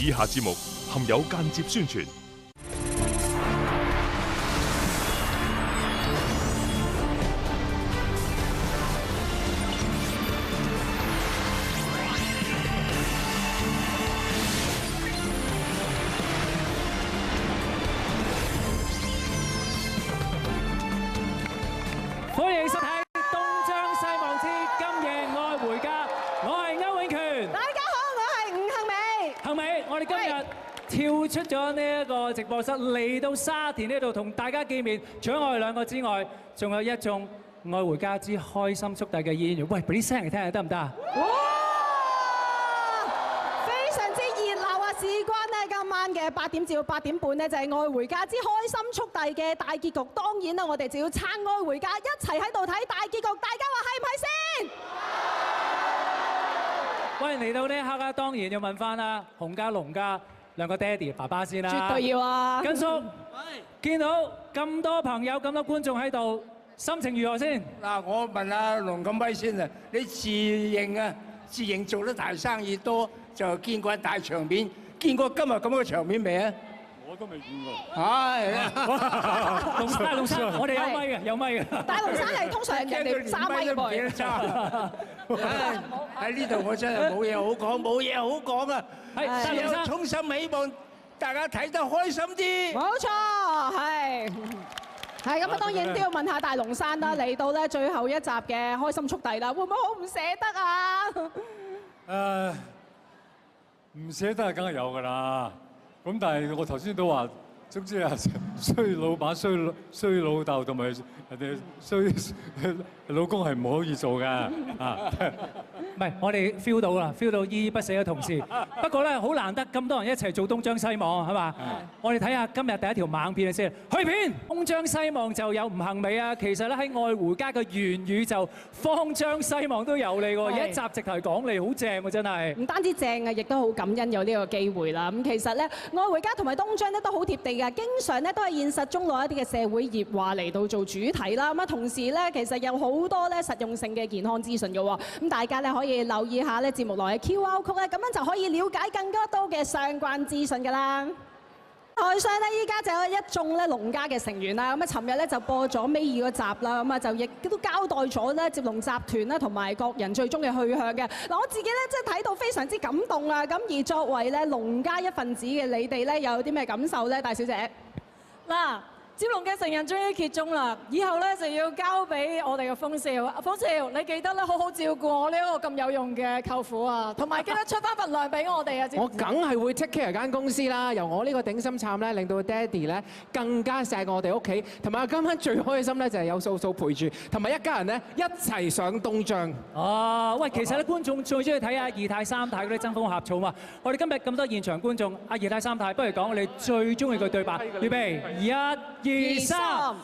以下節目含有間接宣傳。歡迎收睇《東張西望之今夜愛回家》，我係歐永權。大家好，我係吳幸美。幸美，我哋今日跳出咗呢一個直播室，嚟到沙田呢度同大家見面。除咗我哋兩個之外，仲有一眾《愛回家之開心速遞》嘅演員。喂，俾啲聲嚟聽下得唔得啊？哇！非常之熱鬧啊！事關呢，今晚嘅8點至到8點半呢，就係《愛回家之開心速遞》嘅大結局。當然啦，我哋就要撐《愛回家》，一齊喺度睇大結局。大家話係唔係先？喂，嚟到呢一刻啊，當然要問翻啦，洪家、龍家兩個爹哋爸爸先啦。絕對要啊！根叔，見到咁多朋友、咁多觀眾喺度，心情如何先？嗱，我問阿龍錦輝先啊，你自認做得大生意多，就見過大場面，見過今日咁嘅場面未啊？我都未見過。係，龍生，我哋有咪嘅，有咪嘅。大龍生係通常人哋3米都唔記得揸。喺呢度我真係冇嘢好講，冇嘢好講啊！係，大龍生，衷心希望大家睇得開心啲。冇錯，係。係咁啊！當然都要問下大龍山啦，嚟到咧最後一集嘅開心速遞啦，會唔會好唔捨得啊？唔捨得係梗係有㗎啦。咁但係我頭先都話，總之啊，衰老闆、衰老豆同埋人哋衰老公係唔可以做㗎啊！唔係，我哋 feel 到啦，feel 到依依不捨嘅同事。不過咧，好難得咁多人一齊做東張西望，係嘛？我哋睇下今日第一條猛片先。去片東張西望就有吳幸美啊。其實咧喺愛回家嘅元宇宙，方張西望都有你喎。一集直頭講你，好正喎，真係。唔單止正啊，亦都好感恩有呢個機會啦。咁其實咧，愛回家同埋東張咧都好貼地㗎，經常咧都係現實中攞一啲嘅社會熱話嚟到做主題啦。咁啊，同時咧其實有好多咧實用性嘅健康資訊嘅喎。咁大家咧可以留意下咧節目內嘅 QR code 咧，咁樣就可以了解更加多嘅相關資訊㗎啦。台上咧依家就有一眾咧龍家嘅成員啦，咁啊尋日咧就播咗尾2個集啦，咁啊就亦都交代咗咧接龍集團啦同埋各人最終嘅去向嘅。嗱，我自己咧即係睇到非常之感動啊！咁而作為咧龍家一份子嘅你哋咧，又有啲咩感受咧，大小姐？嗱，接龍嘅成人終於揭盅啦，以後咧就要交俾我哋嘅風少。風少，你記得咧好好照顧我呢一個咁有用嘅舅父啊，同埋記得出翻份糧俾我哋啊！我梗係會 take care 間公司啦，由我呢個頂心杉咧，令到爹哋咧更加錫我哋屋企，同埋今晚最開心咧就係有素素陪住，同埋一家人咧一齊上東張。哦，喂，其實咧觀眾最中意睇下二太三太嗰啲爭風呷醋嘛。我哋今日咁多現場觀眾，阿二太三太，不如講你最中意嘅對白，預備1、2、3。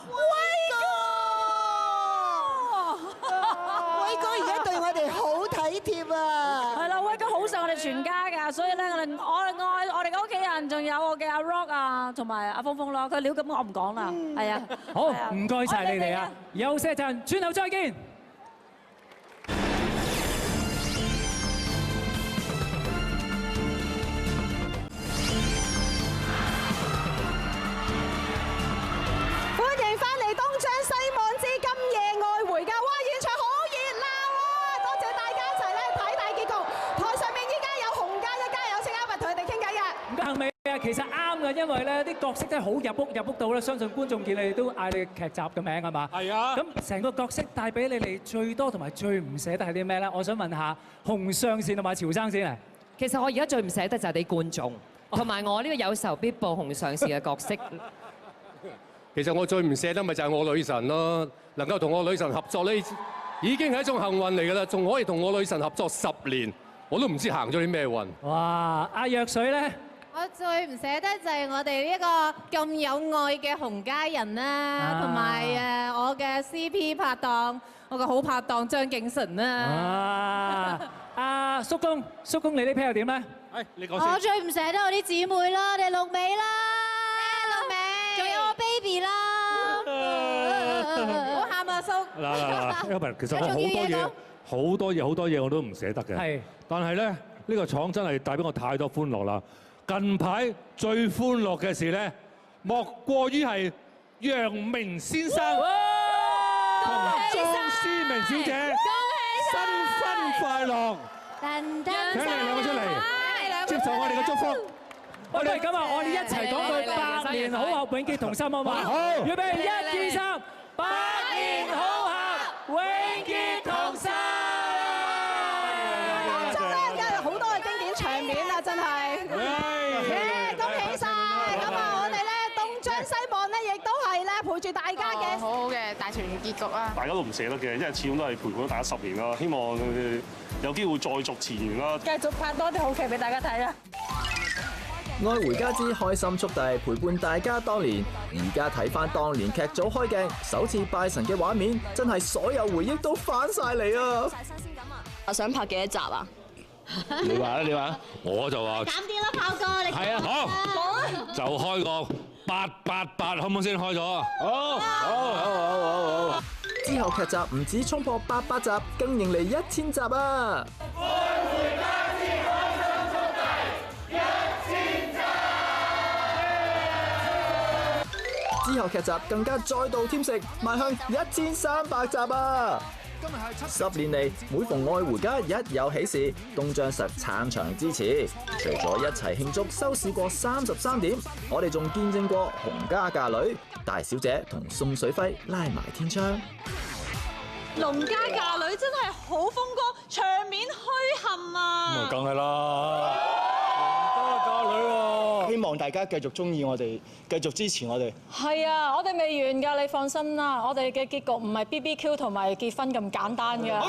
威哥而家對我哋好體貼啊！係啦，威哥好錫我哋全家㗎，所以咧我愛我哋嘅屋企人，仲有我嘅阿 Rock 啊，同埋阿峰峰咯。佢料咁我唔講啦，係啊。好，唔該晒你哋啊！休息一陣，轉頭再見。歡迎翻嚟東張西望之今夜愛回家，哇！現場好熱鬧啊！多謝大家一齊咧睇大結局。台上面依家有洪家一家，有請阿文同佢哋傾偈嘅。唔該，幸美啊，其實啱嘅，因為咧啲角色真係好入屋到咧，相信觀眾見你哋都嗌你劇集嘅名係嘛？係啊。咁成個角色帶俾你哋最多同埋最唔捨得係啲咩咧？我想問下洪上線同埋潮生先啊。其實我而家最唔捨得就係啲觀眾，同埋我呢個有仇必報紅上士嘅角色。其實我最唔捨得咪就係我女神咯，能夠同我女神合作呢，已經係一種幸運嚟㗎啦，仲可以同我女神合作10年，我都唔知行咗啲咩運。哇！阿藥水咧？我最唔捨得就係我哋呢一個咁有愛嘅洪家人啦，同埋我嘅 CP 拍檔，我嘅好拍檔張景淳啦。啊！阿叔公，你呢 pair 又點咧？你講先。我最唔捨得我啲姊妹啦，我哋綠美啦，綠美，仲有我 baby 啦。唔好喊啊，叔。嗱，因為其實我好多嘢我都唔捨得嘅。係。但係咧，呢個廠真係帶俾我太多歡樂啦。近排最歡樂嘅事咧，莫過於係楊明先生同莊思明小姐新婚快樂！請你兩個出嚟，接受我哋嘅祝福。我哋咁啊，我哋一齊講句百年好合，永結同心，好嘛？好，預備1、2、3，百年好合，永結同心。當中咧，今日好多嘅經典場面啊，真係，恭喜晒！咁啊，我哋咧東張西望咧，亦都係咧陪住大家嘅好好嘅大團圓結局啊！大家都唔捨得嘅，因為始終都係陪伴咗大家10年啦，希望有機會再續前緣啦。繼續拍多啲好劇俾大家睇啦！愛回家之開心速遞陪伴大家當年，而家睇翻當年劇組開鏡首次拜神嘅畫面，真係所有回憶都翻晒嚟啊！我想拍幾多集啊？你話啦，你話，我就話減啲啦，炮哥，你係啊，好，就開個888，可唔可以先開咗？好。之後劇集唔止衝破800集，更迎嚟1000集啊！之後劇集更加再度添食，邁向1300集啊！10年嚟，每逢愛回家一有喜事，東張實撐場支持。除咗一齊慶祝收視過33點，我哋仲見證過洪家嫁女、大小姐同宋水輝拉埋天窗。農家嫁女真係好風光，場面墟冚啊！梗係啦，農家嫁女喎！希望大家繼續中意我哋，繼續支持我哋。係啊，我哋未完㗎，你放心啦，我哋嘅結局唔係 BBQ 同埋結婚咁簡單㗎。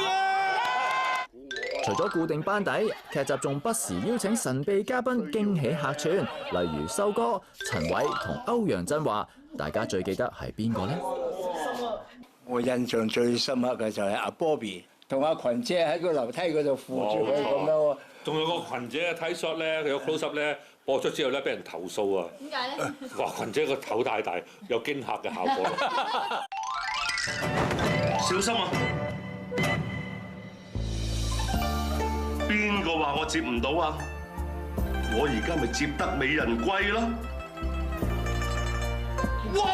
除咗固定班底，劇集仲不時邀請神秘嘉賓驚喜客串，例如修哥、陳偉同歐陽震華。大家最記得係邊個呢？我印象最深刻嘅就係阿 Bobby 同阿群姐喺個樓梯嗰度扶住佢咁樣喎。仲有個群姐睇 shot 咧，佢有 close up 咧，播出之後咧，俾人投訴啊！點解咧？話群姐個頭太大，有驚嚇嘅效果。小心啊！邊個話我接唔到啊？我而家咪接得美人歸咯！哇！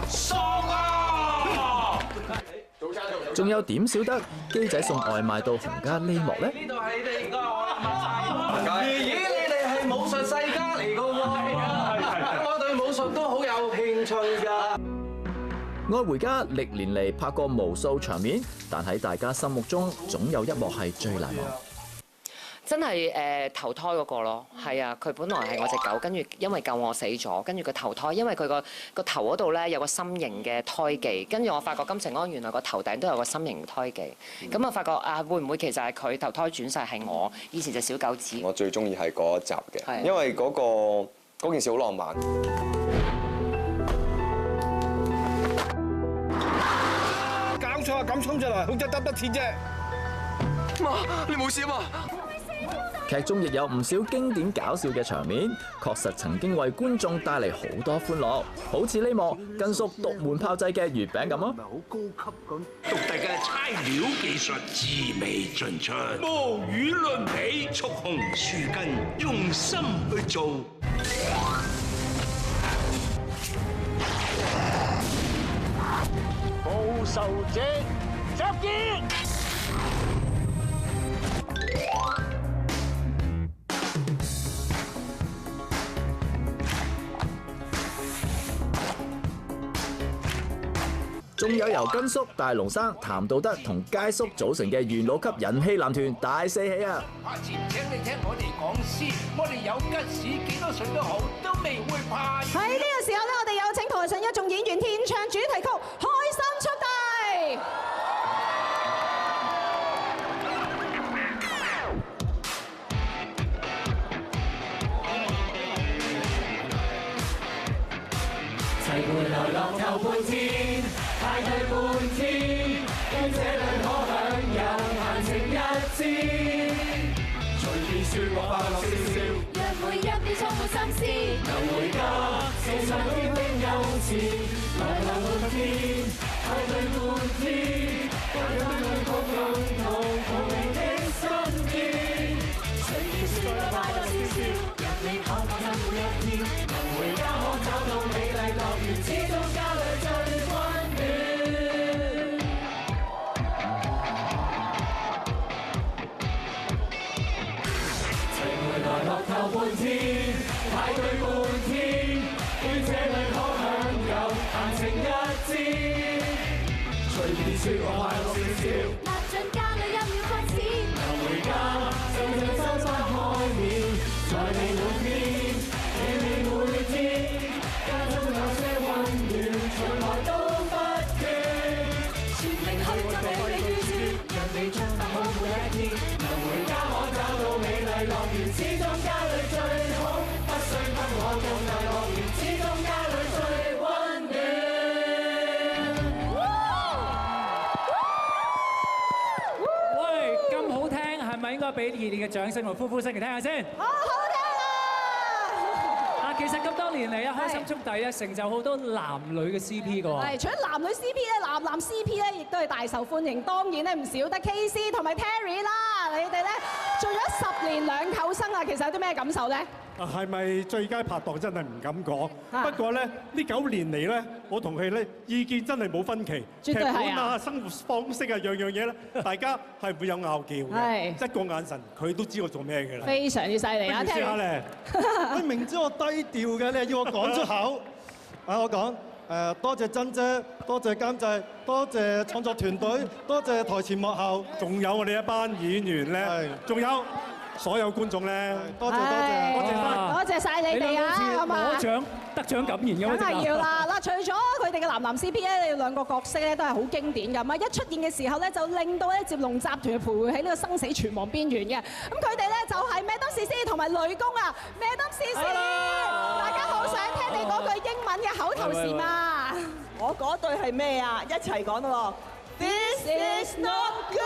爽啊！仲有點少得機仔送外賣到洪家呢幕呢？呢度係你個咦？你哋係武術世家嚟㗎喎！我對武術都好有興趣㗎。愛回家歷年嚟拍過無數場面，但喺大家心目中總有一幕係最難忘。真係投胎嗰個咯，係啊，佢本來係我隻狗，跟住因為救我死咗，跟住佢投胎，因為佢個頭嗰度咧有個心形嘅胎記，跟住我發覺金城安原來個頭頂都有個心形胎記，咁我發覺啊，會唔會其實係佢投胎轉世係我以前隻小狗子？我最中意係嗰一集嘅，因為嗰件事好浪漫。搞錯啊！咁衝出嚟，好似得鐵啫。媽，你冇事啊嘛？劇中亦有唔少經典搞笑嘅場面，確實曾經為觀眾帶嚟好多歡樂。好似呢幕更屬獨門炮製嘅月餅咁啊！好高級咁，獨特嘅猜料技術，滋味盡出，無與倫比，蓄紅樹根，用心去做。報仇者集結！仲有由根叔、大龍生、譚道德同佳叔組成嘅元老級人氣男團大四喜啊！下次請你聽我哋講詩，我哋有吉事幾多歲都好，都未會怕。喺呢個時候咧，我哋有請台上一眾演員獻唱主題曲《開心速遞》。齊回來樂透半天，派對半天，跟這對可享有閒情一戰。隨便説話快樂笑笑，讓每一秒充滿心思。能回家，四上天的幼稚，來樂半天，派對半天，跟對共同逃離的心意。隨便説話快樂笑笑。始終家裏最溫暖。齊回來樂透半天，派對半天，於這裏可享有閒情一戰。隨便説我快樂笑笑，踏進家裏1秒開始，能回家，想像收翻開面，在你滿天，你每天，家中有些溫暖，從來都不缺。全力去做美麗預算，讓你將快好每一天，能回家可找到美麗樂園，始終家裏最好，不需跟我共大樂園，始終家裏最溫暖。喂，咁好聽，係咪應該俾熱烈嘅掌聲同呼呼聲嚟聽下先？好好聽啊！啊，其實咁多年嚟啊，開心速遞咧成就好多男女嘅 CP 㗎喎。係，除咗男女 CP 咧，男 CP 咧亦都係大受歡迎。當然咧唔少得 KC 同埋 Terry 啦。你哋咧做咗10年兩舅生啊，其實有啲咩感受咧？係咪最佳拍檔真係唔敢講，不過咧呢9年嚟咧，我同佢咧意見真係冇分歧，絕對係啊劇本啊、生活方式啊，樣樣嘢咧，大家係唔會有拗撬嘅，一個眼神佢都知我做咩嘅啦。非常之犀利啊！不如試下咧，你明知我低調嘅，你又要我講出口啊！我講多謝珍姐，多謝監製，多謝創作團隊，多謝台前幕後，仲有我哋一班演員咧，仲有所有觀眾咧，多謝多謝晒你哋啊！攞獎得獎感言咁梗係要啦！嗱，除咗佢哋嘅男 CP 咧，你哋兩個角色咧都係好經典㗎嘛！一出現嘅時候咧，就令到咧接龍集團徘徊喺呢個生死存亡邊緣嘅。咁佢哋咧就係 Madam CC 同埋女工啊 ，Madam CC， 大家好想聽你嗰句英文嘅口頭禪啊！我嗰對係咩啊？一齊講咯喎 ！This is not good。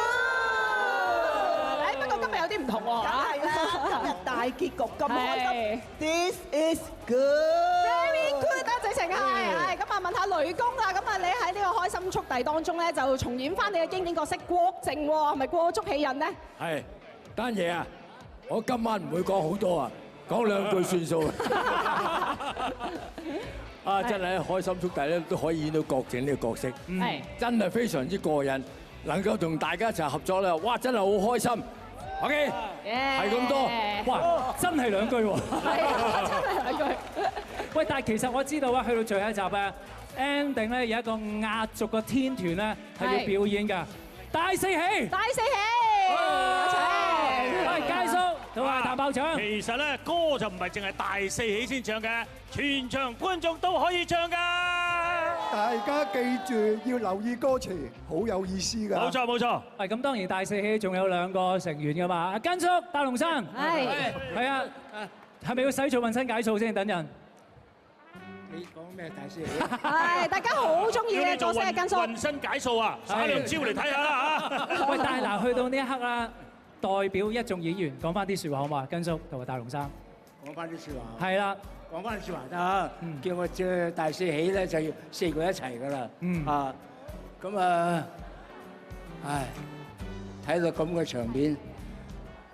不過今日有啲唔同喎，梗係啦，今日大結局咁開心。This is good，very good 啊，直情係。咁啊，問下雷公啊，咁啊，你喺呢個開心速遞當中咧，就重演翻你嘅經典角色郭靖喎，係咪過足戲癮呢？係單嘢啊！我今晚唔會講好多啊，講2句算數。啊，真係開心速遞咧都可以演到郭靖呢個角色，真係非常之過癮，能夠同大家一齊合作咧，哇！真係好開心。OK，係咁多，哇！真係2句喎，係啊，真係2句。喂，但係其實我知道啊，去到最後一集啊 ending 咧有一個壓軸嘅天團咧係要表演㗎，大四喜，大四喜，有請，喂，佳叔同埋譚爆獎。其實咧歌就唔係淨係大四喜先唱嘅，全場觀眾都可以唱㗎。大家記住要留意歌詞，好有意思㗎。冇錯冇錯。係咁，當然大四喜仲有2個成員㗎嘛，阿根叔、大龍生。係啊，係咪要洗澡、渾身解數先？等陣。你講咩大四喜？係，大家好中意嘅角色係根叔。渾身解數啊！耍2招嚟睇下啦嚇。喂，但係嗱，去到呢一刻啦，代表一眾演員講翻啲説話好嘛？根叔同埋大龍生。講翻啲説話。係啦。講翻説話得，叫我借大四喜咧就要4個一齊噶啦，啊，咁啊，唉，睇到咁嘅場面，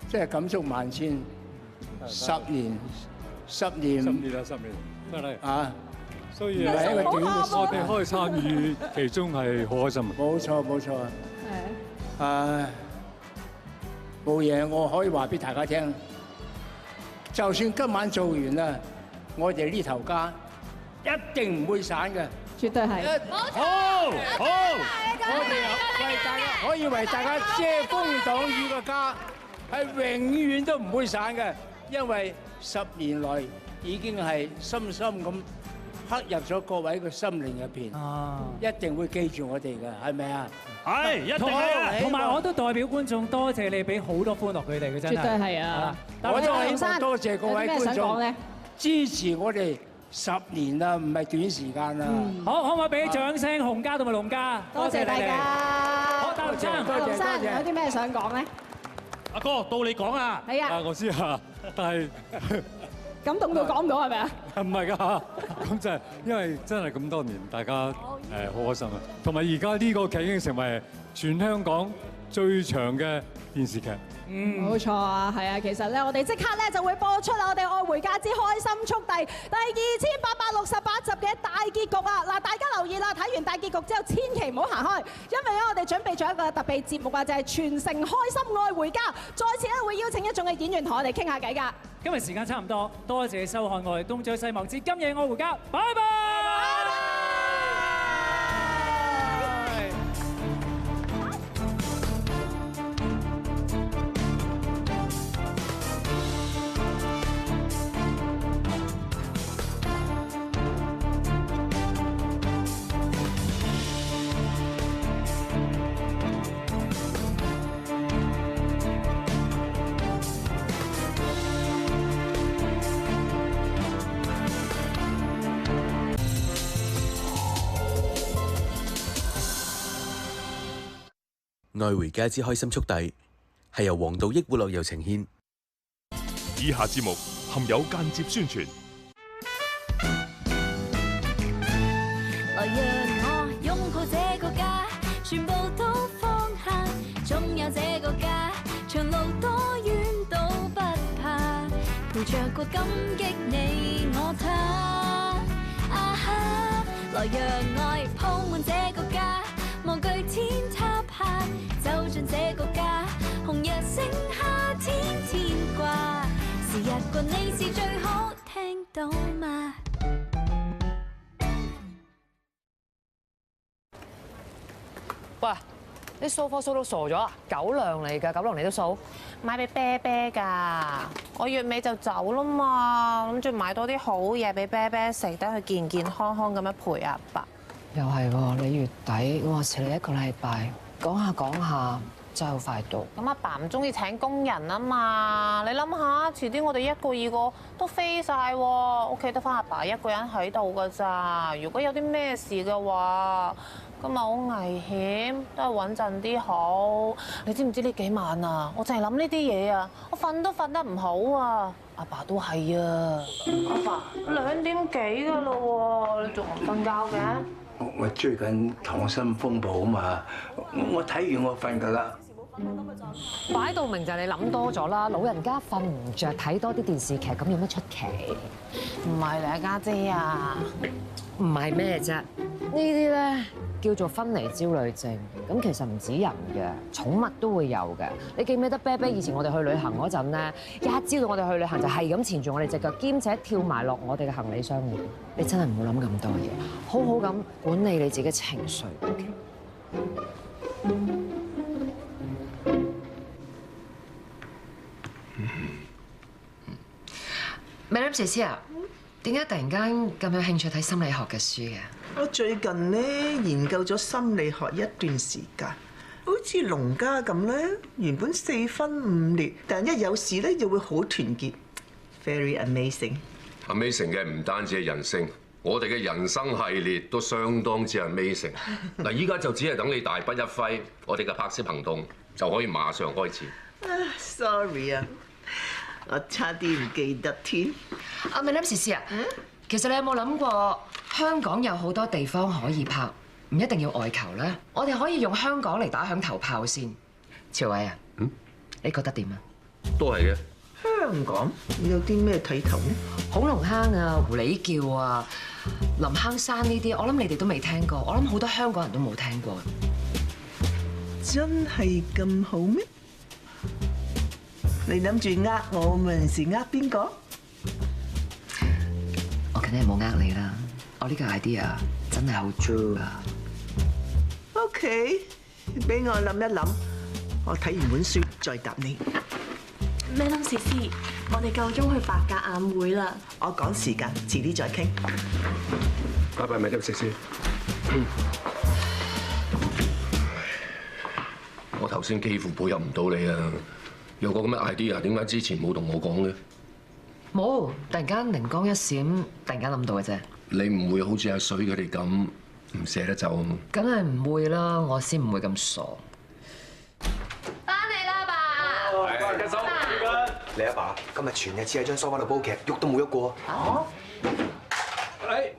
真係感觸萬千。10年啦，真係啊！所以唔係一個短嘅時間我哋可以參與其中係好開心。冇錯冇錯，誒，冇嘢我可以話俾大家聽，就算今晚做完啦。我哋呢頭家一定唔會散嘅，絕對係。好，我哋為大家可以為大家遮風擋雨嘅家係永遠都唔會散嘅，因為10年來已經係深深咁刻入咗各位嘅心靈入邊，一定會記住我哋嘅，係咪啊？係，一定係。同埋我都代表觀眾多謝你俾好多歡樂佢哋嘅，真係。絕對係啊！我都希望多謝各位觀眾支持我哋10年啦，唔係短時間啦。好，可唔可以俾掌聲洪家同埋龍家？多謝大家。好，大龍生，大龍生有啲咩想講咧？阿哥，到你講啊！係啊。我知啊，但係感動到講唔到係咪啊？唔係㗎，咁就係因為真係咁多年，大家好開心啊！同埋而家呢個劇已經成為全香港最長嘅電視劇。冇錯啊，係啊，其實咧，我哋即刻咧就會播出我哋《愛回家之開心速遞》第2868集嘅大結局啊！嗱，大家留意啦，睇完大結局之後，千祈唔好行開，因為咧我哋準備咗一個特別節目啊，就係全城開心愛回家。再次咧會邀請一眾嘅演員同我哋傾下偈㗎。今日時間差唔多，多謝收看我哋東張西望之今夜愛回家，拜拜。愛回家之開心速遞係由黃道益活樂遊呈獻。以下節目含有間接宣傳。來讓我擁抱這個家，全部都放下，總有這個家，長路多遠都不怕，陪着過感激你我他。啊哈，來讓愛鋪滿這個家，無懼天塌下，走進這個家，紅日升夏天牽掛，時日過你是最好，聽到嗎？喂，你掃貨掃到傻咗啊？狗糧嚟㗎，狗糧你都掃？買俾啤啤㗎。我月尾就走啦嘛，諗住買多啲好嘢俾啤啤食，等佢健健康康咁樣陪阿爸。又係喎，你月底我遲你1個禮拜，講下真係好快到。咁阿爸唔中意請工人啊嘛，你諗下，遲啲我哋一個二個都飛晒喎，屋企得翻阿爸一個人喺度㗎咋。如果有啲咩事嘅話，咁咪好危險，都係穩陣啲好。你知唔知呢幾晚啊？我淨係諗呢啲嘢啊，我瞓都瞓得唔好啊。阿爸都係啊。阿爸2點幾㗎啦喎，你仲唔瞓覺嘅？我追緊溏心風暴啊嘛，我睇完我瞓㗎啦。擺到明就係你諗多咗啦，老人家瞓唔着，睇多啲電視劇咁有乜出奇？唔係咧，家姐啊，唔係咩啫？呢啲咧叫做分離焦慮症，咁其實唔止人嘅，寵物都會有嘅。你記唔記得啤啤以前我哋去旅行嗰陣咧，一知道我哋去旅行就係咁纏住我哋隻腳，兼且跳埋落我哋嘅行李箱度。你真係唔好諗咁多嘢，好好咁管理你自己嘅情緒。Madam Cecilia 啊，點解突然間咁有興趣睇心理學嘅書嘅？我最近咧研究咗心理學一段時間，好似農家咁咧，原本4分5裂，但一有事咧就會好團結 ，very amazing。amazing 嘅唔單止係人性，我哋嘅人生系列都相當之 amazing。嗱，依家就只係等你大筆一揮，我哋嘅拍攝行動就可以馬上開始。Sorry 啊，我差啲唔記得添。阿 Madam Cecilia 啊，其實你有冇諗過香港有好多地方可以拍，唔一定要外求咧。我哋可以用香港嚟打響頭炮先。朝偉啊，你覺得點啊？都係嘅。香港有啲咩睇頭呢？恐龍坑啊、狐狸叫啊、林坑山呢啲，我諗你哋都未聽過，我諗好多香港人都冇聽過。真係咁好咩？你諗住呃我，咪是呃邊個？我梗係冇呃你啦，我呢個 idea 真係好 true 啊。OK，俾我諗一諗，我睇完本書再答你。Madam Cecilia，我哋夠鐘去白鴿晏會啦。我趕時間，遲啲再傾。拜拜，Madam Cecilia。我頭先幾乎配合唔到你啊！有個咁嘅 idea，點解之前冇同我講嘅？冇，突然間靈光一閃，突然間諗到嘅啫。你唔會好似阿水佢哋咁唔捨得走啊？梗係唔會啦，我先唔會咁傻。翻嚟啦，爸！隻手你阿爸今日全日只喺張梳化度煲劇，喐都冇喐過。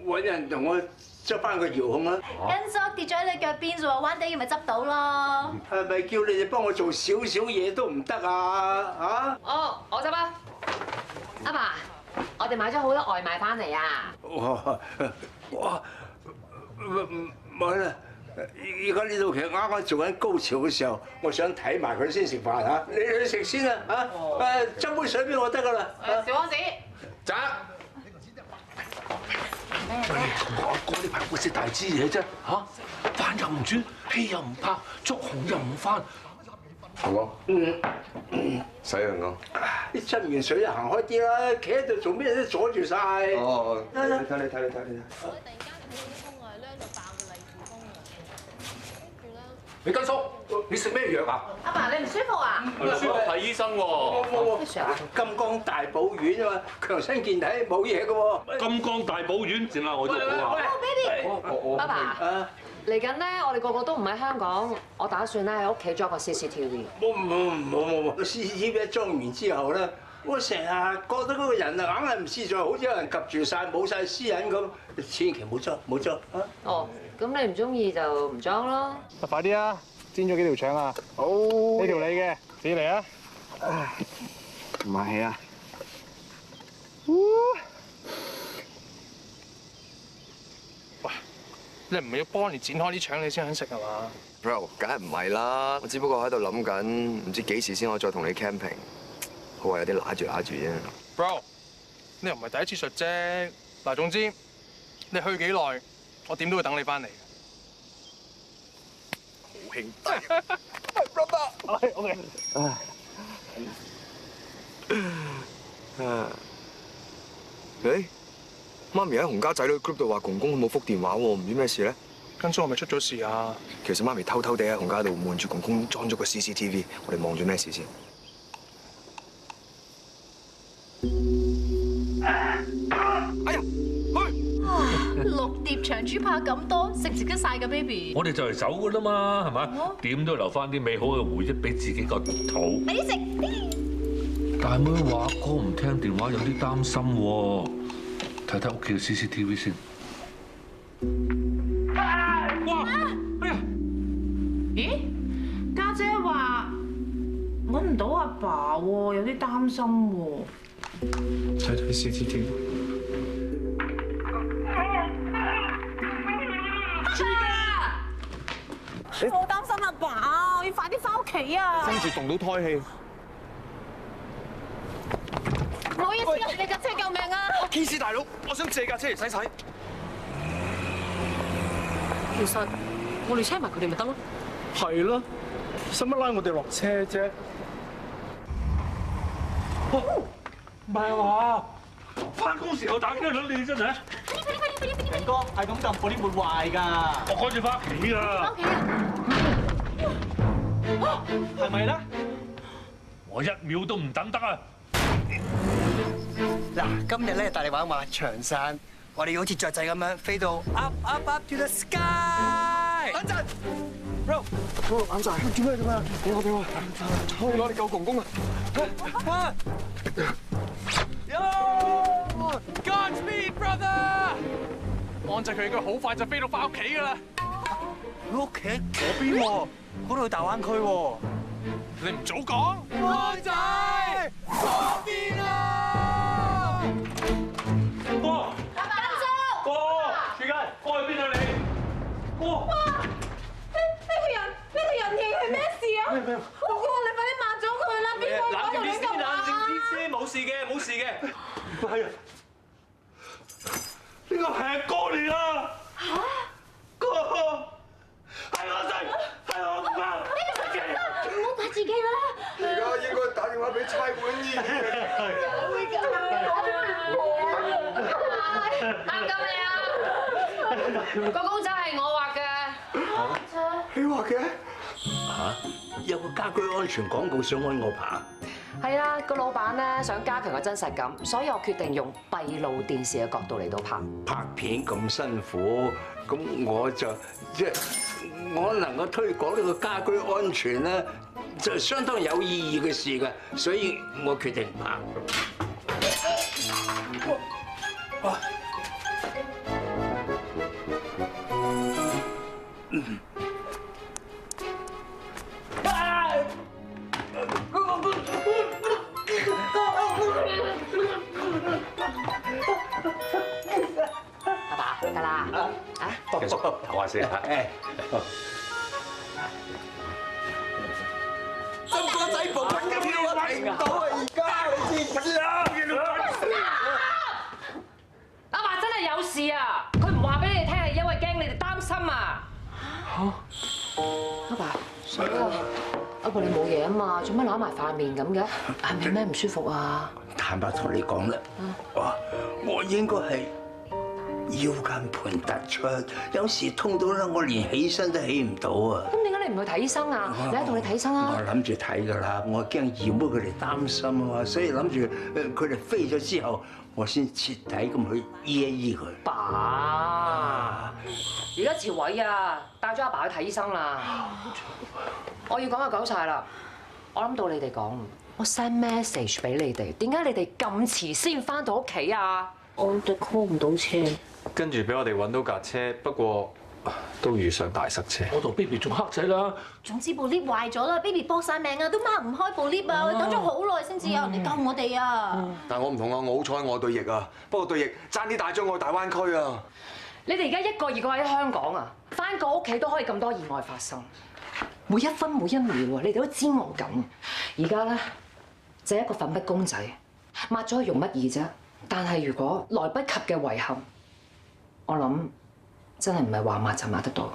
揾人同我執翻個遙控啦。跟叔跌咗喺你腳邊啫喎，彎地咪執到咯。係咪叫你哋幫我做少少嘢都唔得啊？嚇！哦，我執啊！阿爸，我哋買咗好多外賣翻嚟啊！哇！唔係啦，而家呢套劇啱啱做緊高潮嘅時候，我想睇埋佢先食飯嚇。你去食先啦嚇！斟杯水俾我得㗎啦。小王子，走。我阿哥呢排會食大支嘢啫嚇，飯又唔煮，戲又唔拍，捉紅又唔翻。阿哥，使啊哥。你斟完水就行開啲啦，企喺度做咩都阻住晒。哦，你睇。你根叔，你食咩藥啊？阿爸，你唔舒服啊？唔舒服睇醫生喎。金剛大寶丸啊嘛，強身健體冇嘢嘅喎。金剛大寶丸，淨係我做好啊。爸爸，嚟緊咧，我哋個個都唔喺香港，我打算咧喺屋企裝個 CCTV。冇 CCTV 裝完之後咧，我成日覺得嗰個人啊硬係唔自在，好似有人及住晒，冇晒私隱咁。千祈冇裝啊！哦，咁你唔中意就唔裝咯。快啲啊！煎咗幾條腸啊！好，呢條你嘅，自己嚟啊！唔客氣啊！喂，你唔係要幫你剪開啲腸你先肯食係嘛 Bro， 梗係唔係啦，我只不過喺度諗緊，唔知幾時先可以再同你 camping， 好話有啲揦住啫。Bro， 你又唔係第一次述啫。嗱，總之你去幾耐，我點都會等你翻嚟。好兄弟 ，brother，OK。誒，媽咪喺洪家仔女 group 度話公公冇覆電話喎，唔知咩事咧？跟叔係咪出咗事啊？其實媽咪偷偷地喺洪家度瞞住公公裝咗個 CCTV， 我哋望住咩事先？哎呀，六碟長豬扒咁多，食唔食得晒㗎 baby？我哋就嚟走㗎啦嘛，係嘛？點都留翻啲美好嘅回憶俾自己個肚。俾食。大妹話哥唔聽電話有啲擔心喎，睇睇屋企嘅 CCTV 先。哇！哎呀！咦？家姐話揾唔到阿爸喎，有啲擔心喎。睇睇 CCTV。我好擔心阿爸，我要快啲翻屋企啊！今次動到胎氣。唔好意思啊，你架車救命啊 ！KC 大佬，我想借架車嚟洗洗。其實我哋車埋佢哋咪得咯。係咯，使乜拉我哋落車啫？唔係話翻工時候打機兩你真係。明哥係咁撳，嗰啲會壞㗎。我趕住翻屋企㗎。係咪咧？我1秒都唔等得啊！嗱，今日咧帶你玩長傘，我哋好似雀仔咁樣飛到 up to the sky。等陣 ，bro， 眼仔，做咩？俾我，可以攞嚟救公公啊！Yo，Godspeed brother， 按掣佢應該好快就飛到翻屋企㗎啦。佢屋企嗰邊喎，嗰度大灣區喎。你唔早講，安仔嗰邊啊！哥，哥，全家哥去邊啊你？哥，哇！呢條人形係咩事啊？公公，你快啲抹咗佢啦！邊個喺度亂咁玩？冷靜啲先，冇事嘅。係啊，呢個係阿哥嚟啊！嚇！哥，係我仔，係我媽。唔好打自己啦！而家應該打電話俾差館醫院。啱咁你啊！個公仔係我畫嘅。你畫嘅？嚇！有個家居安全廣告想揾我拍。係啊，個老闆咧想加強個真實感，所以我決定用閉路電視嘅角度嚟到拍。拍片咁辛苦，咁我就即係我能夠推廣呢個家居安全咧，就相當有意義嘅事㗎，所以我決定拍。阿爸，得啦，啊，繼續唞下先嚇。真哥仔步緊嘅票啊，停唔到啊！而家你知唔知啊？阿爸真係有事啊！佢唔話俾你哋聽係因為驚你哋擔心啊！阿爸，死啦！阿爸你冇嘢啊嘛，做乜攬埋塊面咁嘅？係咪咩唔舒服啊？坦白同你講啦，我應該係腰間盤突出，有時痛到咧，我連起身都起唔到啊！咁點解你唔去睇醫生啊？你喺同你睇醫生啊！我諗住睇㗎啦，我驚擾到佢哋擔心啊嘛，所以諗住佢哋飛咗之後，我先徹底咁去醫一醫佢。爸，而家朝偉啊，帶咗阿爸去睇醫生啦。我要講就講晒啦，我諗到你哋講，我 send message 俾你哋，點解你哋咁遲先翻到屋企啊？我哋 call 唔到車。跟住俾我哋揾到架車，不過都遇上大塞車。我同 baby 仲黑仔啦。總之部 lift 壞咗啦 ，baby 搏晒命啊，都掹唔開部 lift 啊，等咗好耐先至有人嚟救我哋啊！但係我唔同啊，我好彩我對翼啊，不過對翼爭啲帶咗我去大灣區啊！你哋而家一個二個喺香港啊，翻個屋企都可以咁多意外發生，每一分每一秒啊，你哋都煎熬緊。而家咧就係一個粉筆公仔，抹咗去容乜易啫？但係如果來不及嘅遺憾，我諗真係唔係話抹就抹得到。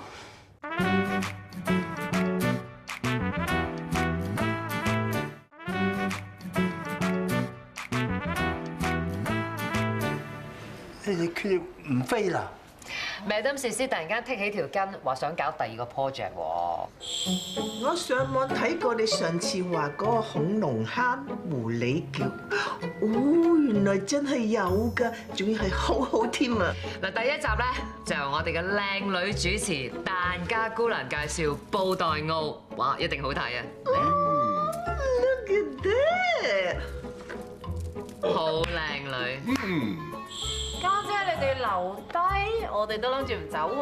你哋決定唔飛啦Madam 試試突然間剔起條筋，話想搞第二個 project 喎。我上網睇過你上次話嗰個恐龍坑狐狸橋，原來真係有㗎，仲要係好好添啊！嗱，第一集咧就由我哋嘅靚女主持疍家姑娘介紹布袋澳，哇，一定好睇啊！ Look at that！ 好靚女。家姐，你哋留低，我哋都諗住唔走喎。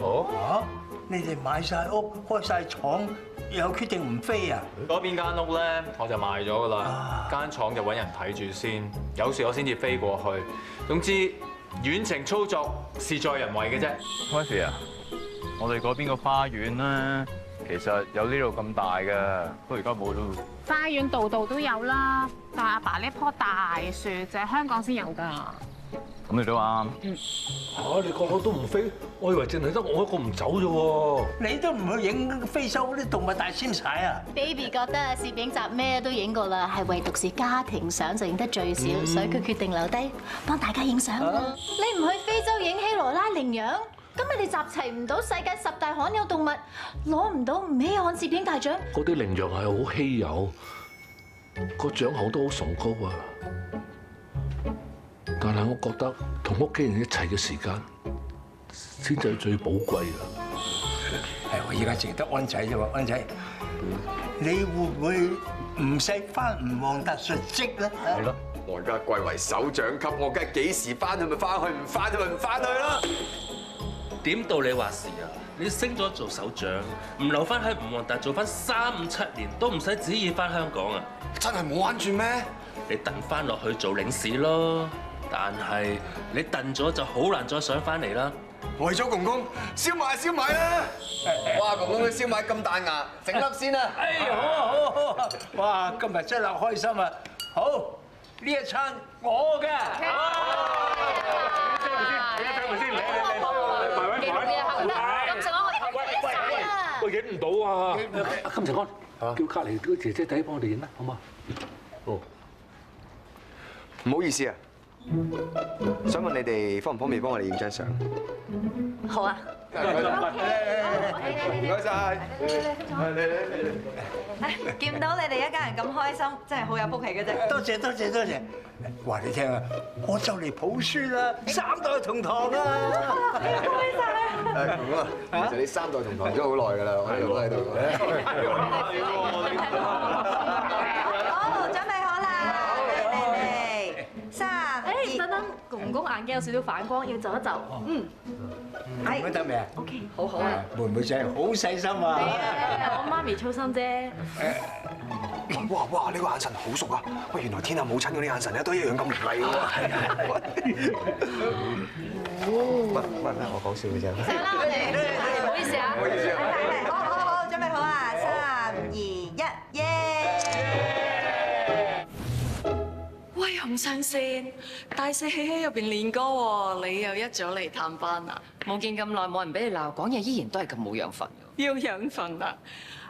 哦，你哋買晒屋，開晒廠，又決定唔飛啊？嗰邊間屋咧，我就賣咗㗎啦，間廠就揾人睇住先，有事我先至飛過去。總之遠程操作事在人為嘅啫。Wifi 啊，我哋嗰邊個花園咧，其實有呢度咁大嘅，不過而家冇咯。花園度度都有啦，但係阿爸呢棵大樹就係香港先有㗎。咁你都啱。你個個都唔飛，我以為淨係得我一個唔走啫喎。你都唔去影非洲嗰啲動物大遷徙啊 Baby 覺得攝影集咩都影過啦，係唯獨是家庭相就影得最少，所以佢決定留低幫大家影相。你唔去非洲影希羅拉羚羊，咁你哋集齊唔到世界10大罕有動物，攞唔到吳希漢攝影大獎。嗰啲羚羊係好稀有，個獎項都好崇高啊。但係我覺得同屋企人一齊嘅時間先至係最寶貴啊！係我而家淨得安仔啫喎，安仔，你會唔會唔使翻吳旺達述職咧？係咯，我而家貴為首長級，我梗係幾時翻去咪翻去，唔翻去咪唔翻去啦。點到你話事啊？你升咗做首長，唔留翻喺吳旺達做翻3、5、7年，都唔使旨意翻香港啊！真係冇玩住咩？你燉翻落去做領事咯。但係你燉咗就好難再上翻嚟啦。為咗公公，燒賣啦！哇，公公嘅燒賣咁大牙，整粒先啦！哎，好啊好啊好啊！哇，今日真係開心啊！好，呢一餐我嘅。喂，影唔到啊！金城安，叫隔離嗰個姐姐仔幫我哋影啦，好嘛？哦，唔好意思啊。想問你哋方唔方便幫我哋影張相？好啊！唔該晒。見到你哋一家人咁開心，真係好有福氣嘅啫。多謝多謝多謝。話你聽啊，我就嚟抱孫啦，3代同堂啊！恭喜晒！公公啊，其實你3代同堂咗好耐㗎啦，我哋都喺度。好，準備好啦！嚟，3、2，等等，公公眼鏡有少少反光，要就一就。咁得未啊 ？OK， 好好啊。妹妹仔好細心啊！我媽咪操心啫。哇！呢個眼神好熟啊！喂，原來天下母親嗰啲眼神咧都一樣咁凌厲喎。喂，我講笑嘅啫。上啦，我哋唔好意思啊。唔好意思啊。好，準備好啊！3、2、1，耶！喂，洪尚善，大四喜喺入邊練歌喎，你又一早嚟探班啊？冇見咁耐，冇人俾你鬧，講嘢依然都係咁冇養分。要養分啊！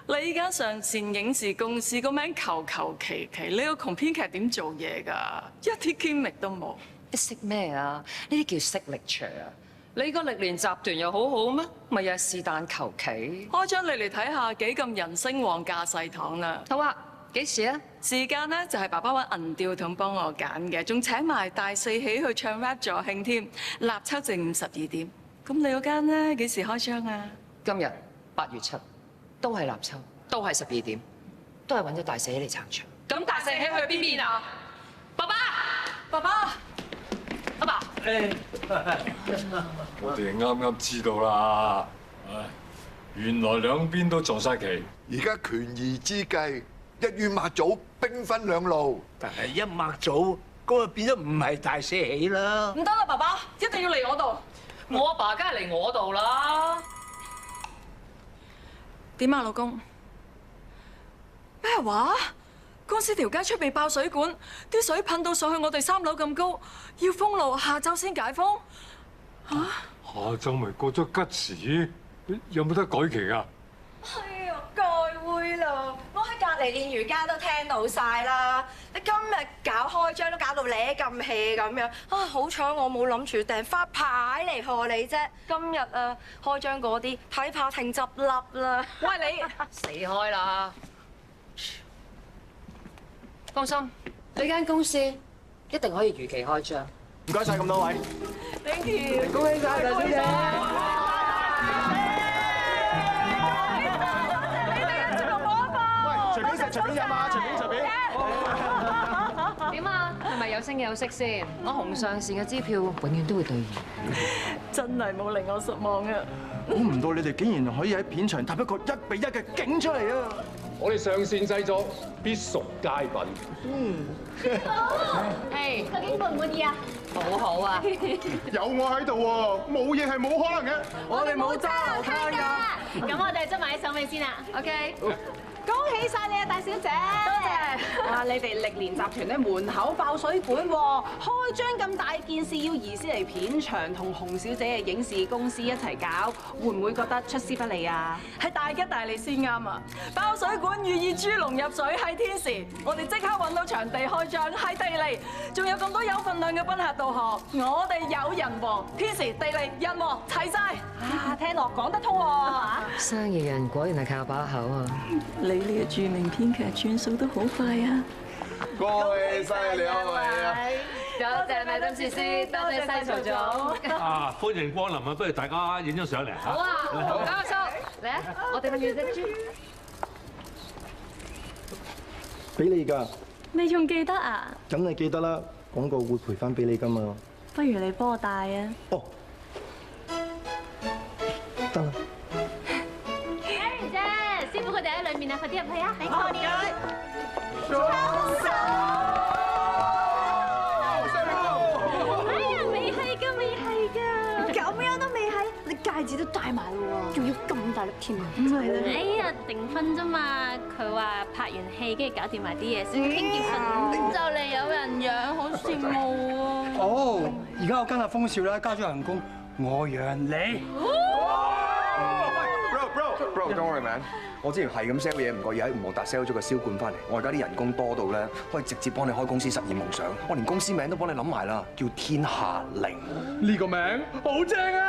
你依間上善影視公司個名求求其其，你要窮編劇點做嘢㗎？一啲堅力都冇。你識咩啊？呢啲叫識力場啊！你個歷練集團又好好咩？咪又係是但求其。開張你嚟睇下幾咁人聲旺架勢堂啦！好啊，幾時啊？時間咧就係爸爸揾銀吊筒幫我揀嘅，仲請埋大四喜去唱 rap 助興添。立秋正午12點。咁你嗰間咧幾時開張啊？今日8月7，都係立秋，都係12點，都係揾咗大四喜嚟撐場。咁大四喜去邊邊啊？爸爸，爸爸，阿爸。我哋啱啱知道啦，原來兩邊都撞晒旗。而家權宜之計，一於抹組，兵分兩路。但係一抹組，嗰個變咗唔係大四喜啦。唔得啦，爸爸，一定要嚟我度。我阿爸梗係嚟我度啦。點啊，老公？咩話？公司條街出邊爆水管，啲水噴到上去我哋3樓咁高，要封路，下晝先解封。嚇？下晝咪過咗吉時，有冇得改期啊？哎呀，該會啦！我喺隔離練瑜伽都聽到晒啦。你今日搞開張都搞到你咁 hea 咁樣，啊好彩我冇諗住訂花牌嚟賀你啫。今日啊開張嗰啲睇怕停執笠啦。喂你，死開啦！放心，你間公司一定可以如期開張。唔該晒咁多位 ，Thank you， 恭喜晒大小姐！隨便食隨便飲啊，隨便。點啊？係咪有聲有色先？我洪尚善嘅支票永遠都會兌現。真係冇令我失望啊！估唔到你哋竟然可以喺片場搭一個1比1嘅景出嚟啊！我哋上線製作必屬佳品。係，究竟滿唔滿意啊？好好啊！有我喺度喎，冇嘢係冇可能嘅。我哋冇揸流攤㗎。咁我哋執埋啲手尾先啦。OK。恭喜晒你啊，大小姐！多謝。哇，你哋歷年集團咧門口爆水管喎，開張咁大件事要移師嚟片場同洪小姐嘅影視公司一齊搞，會唔會覺得出師不利啊？係大吉大利先啱啊！爆水管寓意豬籠入水係天時，我哋即刻揾到場地開張係地利，仲有咁多有份量嘅賓客到賀，我哋有人和，天時地利人和齊晒。啊，聽落講得通喎。生意人果然係靠把口啊！你呢個著名編劇轉數都好快啊！恭喜晒兩位啊！多謝麥登士師，多謝西曹總。啊，歡迎光臨啊！不如大家影張相嚟嚇。好啊，搞個 show 嚟啊！我哋去隻豬。俾你㗎，你仲記得啊？梗係記得啦，廣告會賠翻俾你㗎嘛。不如你幫我帶啊！哦，得啦。Mary 姐，師傅佢哋喺裏面啊，快啲入去啊！喺嗰邊。哎呀，未係㗎，未係㗎，咁樣都未係，你戒指都戴埋喎，仲要咁大粒添啊！咁係啦。哎呀，訂婚啫嘛，佢話拍完戲跟住搞掂埋啲嘢先傾結婚，就嚟有人養，好羨慕啊！哦，而家我跟阿風少啦，加咗人工，我養你。Bro，don't worry man。我之前係咁 sell 嘢，唔覺意喺吳莫達 sell 咗個燒罐翻嚟。我而家啲人工多到咧，可以直接幫你開公司實現夢想。我連公司名都幫你諗埋啦，叫天下凌。呢個名好正啊！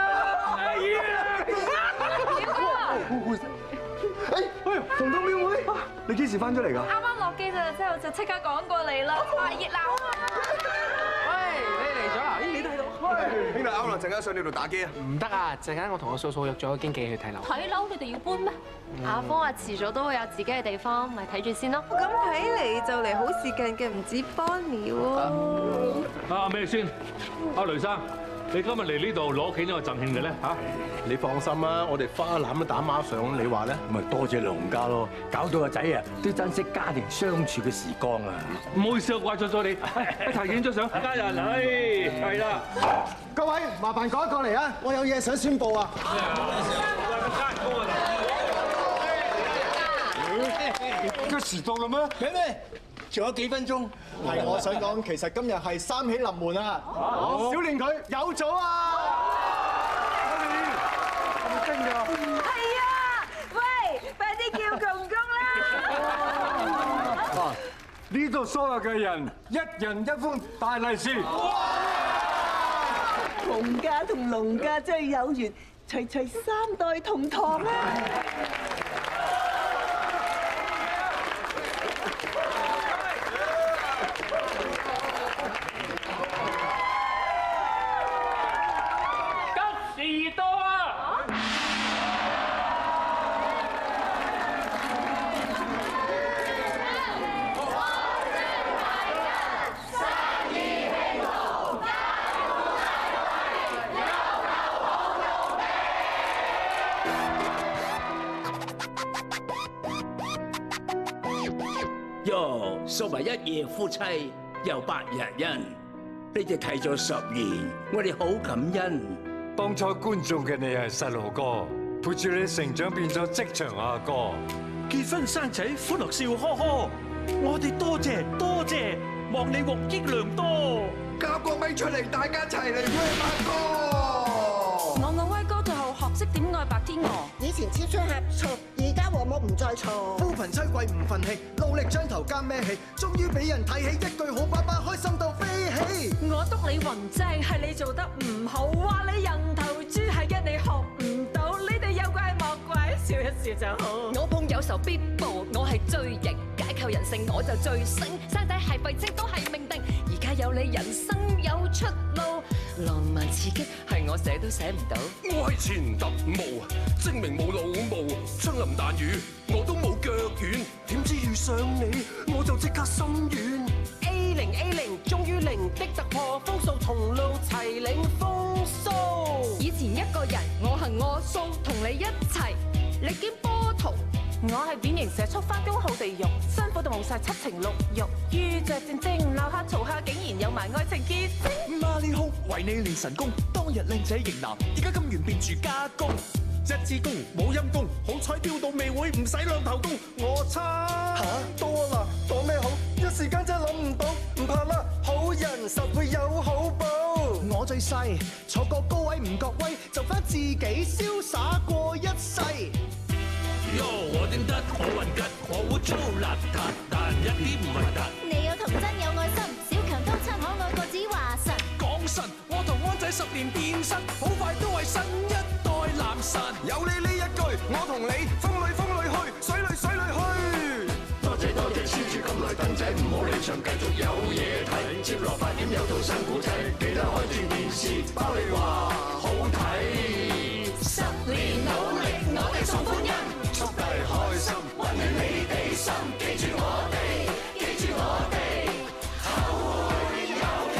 同東廟會，你幾時翻咗嚟㗎？啱啱落機咋，之後就即刻趕過嚟啦，哇熱鬧啊！喂，你嚟咗啊？咦，你都喺度？兄弟啱啦，陣間上你度打機啊！唔得啊！陣間我同我嫂嫂約咗個經紀去睇樓。睇樓你哋要搬咩？阿峰話遲早都會有自己嘅地方，咪睇住先咯。咁睇嚟就嚟好時間嘅唔止幫你喎。啊咩先？阿雷生，你今日嚟呢度攞屋企呢個贈慶嘅咧嚇？你放心啦，我哋花籃都打孖上，你話咧？咪多謝梁家咯，搞到個仔啊都珍惜家庭相處嘅時光啊！唔好意思，我怪咗你。一齊影張相，家人，係啦。各位麻煩過一過嚟啊！我有嘢想宣佈啊！個時到啦咩？咩？仲有幾分鐘？係我想講，其實今日係三喜臨門啊！小蓮佢有咗啊！咁精㗎？係啊！喂，快啲叫公公啦！呢度所有嘅人，一人一封大利是。洪家同龍家真係有緣，齊齊三代同堂啊！吉時到啊！喲，數埋一夜夫妻又百日恩，你哋契咗10年，我哋好感恩。當初觀眾嘅你係細路哥，陪住你成長變咗職場阿哥，結婚生仔歡樂笑呵呵，我哋多謝多謝，望你獲益良多。交個咪出嚟，大家一齊嚟 rap 阿哥。我威哥最後學識點愛白天鵝。以前超出呷醋，而家和睦唔再錯。夫憑妻貴唔忿氣，努力將頭家孭起，終於俾人睇起，一句好爸爸開心到飛起。我督你雲正係你做得唔好，話你人頭豬係一你學唔到，你哋有怪莫怪，笑一笑就好。我碰有仇必報，我係最型，解構人性我就最醒，生仔係廢青都係命定，而家有你人生有出路，浪漫刺激係我寫都寫唔到。我係前特務，證明冇老母，槍林彈雨我都冇腳軟，點知遇上你我就即刻心軟。A0 終於零的突破，風掃同路齊領風騷。以前一個人我行我素，同你一齊歷經波濤。我係典型社畜翻工好地獄，辛苦到冇晒七情六欲，於着戰爭鬧下嘈下，竟然有埋愛情結晶。孖呢哭為你練神功，當日靚仔型男，而家金元變住加工。一支公冇陰功，好彩飆到未會唔使兩頭功。我差多啦，講咩好？一時間真係諗唔到，唔怕啦，好人實會有好報。我最細，坐個高位唔覺威，就翻自己瀟灑過一世。喲，我點得？我混吉，我污糟邋遢，但一啲唔係突。你有童真有愛心，小強都親可愛過子華神。講神，我同安仔10年變身，好快都係新一代男神。有你呢一句，我同你風裏去，水裏去。多謝黐住咁耐凳仔，唔好離場，繼續有嘢睇。接落8點有套新古仔，記得開住電視，包你話好睇。10年努力，我哋送歡欣，速遞開心，溫暖你哋心，記住我哋，記住我哋，後會有期。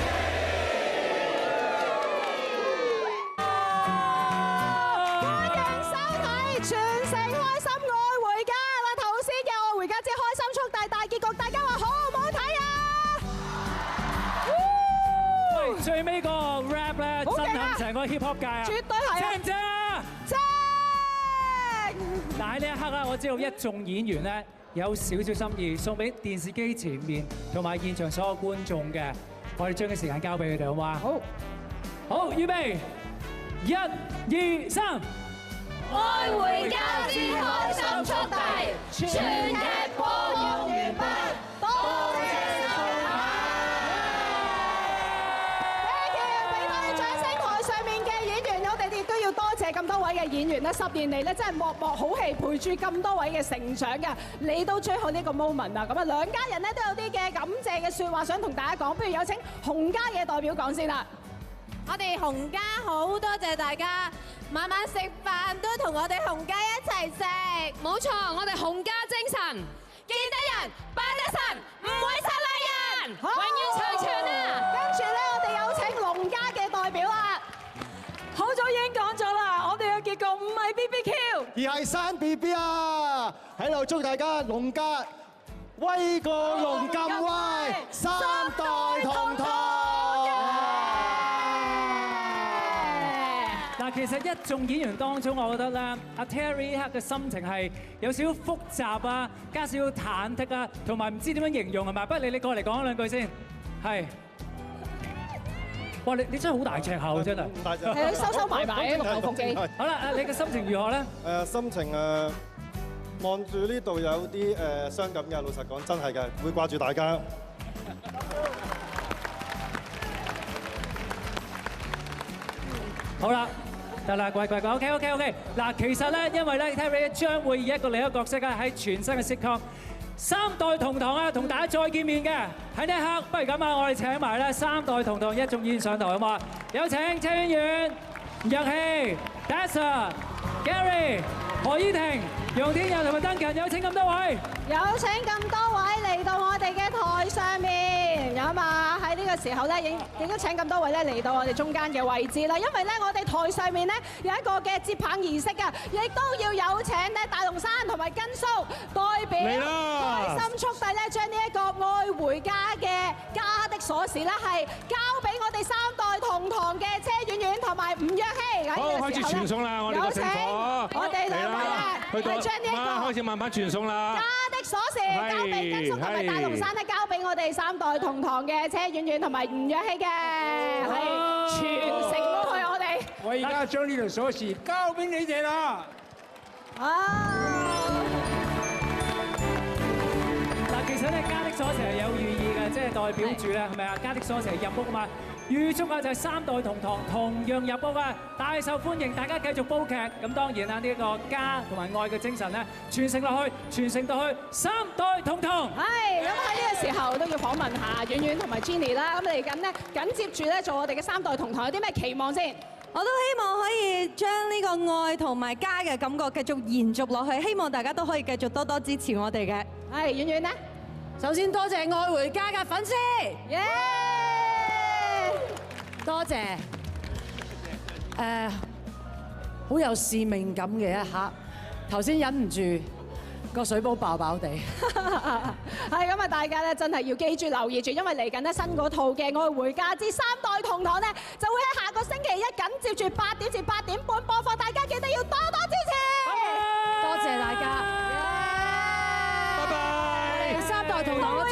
歡迎收睇全城開心愛回家嗱，頭先嘅愛回家之開心速遞大結局，大家話好唔好睇啊？喂，最尾個 rap 咧，震撼成個 hip hop 界啊！絕對係啊！正唔正啊？正！但喺呢一刻咧，我知道一眾演員咧有少少心意送俾電視機前面同埋現場所有觀眾嘅，我哋將啲時間交俾佢哋好嗎？好，好，預備，1、2、3，愛回家之開心速遞，全劇播放完畢，多謝收睇。俾多啲掌聲，台上面嘅演員，我哋亦都要多謝咁多位嘅演員咧，10年嚟咧真係幕幕好戲，陪住咁多位嘅成長嘅，嚟到最後呢個 moment 啊，咁啊兩家人咧都有啲嘅感謝嘅説話想同大家講，不如有請洪家嘅代表講先啦。我哋洪家好多謝大家，晚晚食飯都同我哋洪家一齊食。冇錯，我哋洪家精神，見得人，拜得神，唔會失禮人，永遠長存啊！跟住咧，我哋有請龍家嘅代表啦。好早已經講咗啦，我哋嘅結局唔係 BBQ，而係生 BB 啊！喺度祝大家龍家威過龍咁威，三代同堂。嗱，其實一眾演員當中，我覺得咧，阿 Terry 呢刻嘅心情係有少少複雜啊，加少少忐忑啊，同埋唔知點樣形容係咪？不如你過嚟講兩句先，係。哇！你真係好大隻口，真係。大隻。係收收埋埋啊，六嚿腹肌。好啦，你嘅心情如何咧？心情望住呢度有啲傷感嘅，老實講真係嘅，會掛住大家。好啦，得啦，乖，OK。嗱，其實咧，因為咧 Terry 將會以另一個角色咧喺全新嘅 sitcom《三代同堂》啊，同大家再見面嘅。喺呢一刻，不如咁啊，我哋請埋咧《三代同堂》一眾演員上台好嘛？有請車婉婉、若曦、Dessa、Gary、何依婷、楊天佑同埋 Duncan，有請咁多位。有請咁多位嚟到我哋嘅台上面，有嘛？喺呢個時候咧，亦都請咁多位咧嚟到我哋中間嘅位置啦。因為咧，我哋台上面咧有一個嘅接棒儀式啊，亦都要有請咧大龍山同埋根叔代表開心速遞咧，將呢一個愛回家嘅家的鎖匙咧係交俾我哋三代同堂嘅車婉婉同埋吳若曦。好，開始傳送啦！我哋個聖火，我哋兩位咧係將呢一個開始慢慢傳送啦。家的鎖匙交俾根叔同埋大龍山咧，交俾我哋三代同堂嘅車婉婉同埋吳若曦嘅，係傳承落去我哋。我而家將呢條鎖匙交俾你哋啦。嗱，其實咧家的鎖匙係有寓意嘅，即係代表住咧係咪啊？家的鎖匙係入屋嘛。預祝啊就係三代同堂，同樣入屋啊，大受歡迎，大家繼續煲劇。咁當然啦，呢一個家同埋愛嘅精神咧，傳承落去，傳承到去三代同堂。係咁喺呢個時候都要訪問下婉婉同埋 Jenny 啦。咁嚟緊咧緊接住咧做我哋嘅三代同堂，有啲咩期望先？我都希望可以將呢個愛同埋家嘅感覺繼續延續落去，希望大家都可以繼續多多支持我哋嘅。係婉婉咧，首先多謝愛回家嘅粉絲。多謝，好有使命感嘅一刻，頭先忍唔住個水煲爆爆地。係咁啊！大家咧真係要記住留意住，因為嚟緊咧新嗰套嘅《愛回家之三代同堂》咧，就會喺下個星期一緊接住8點至8點半播放，大家記得要多多支持。多謝大家，拜拜。三代同堂嘅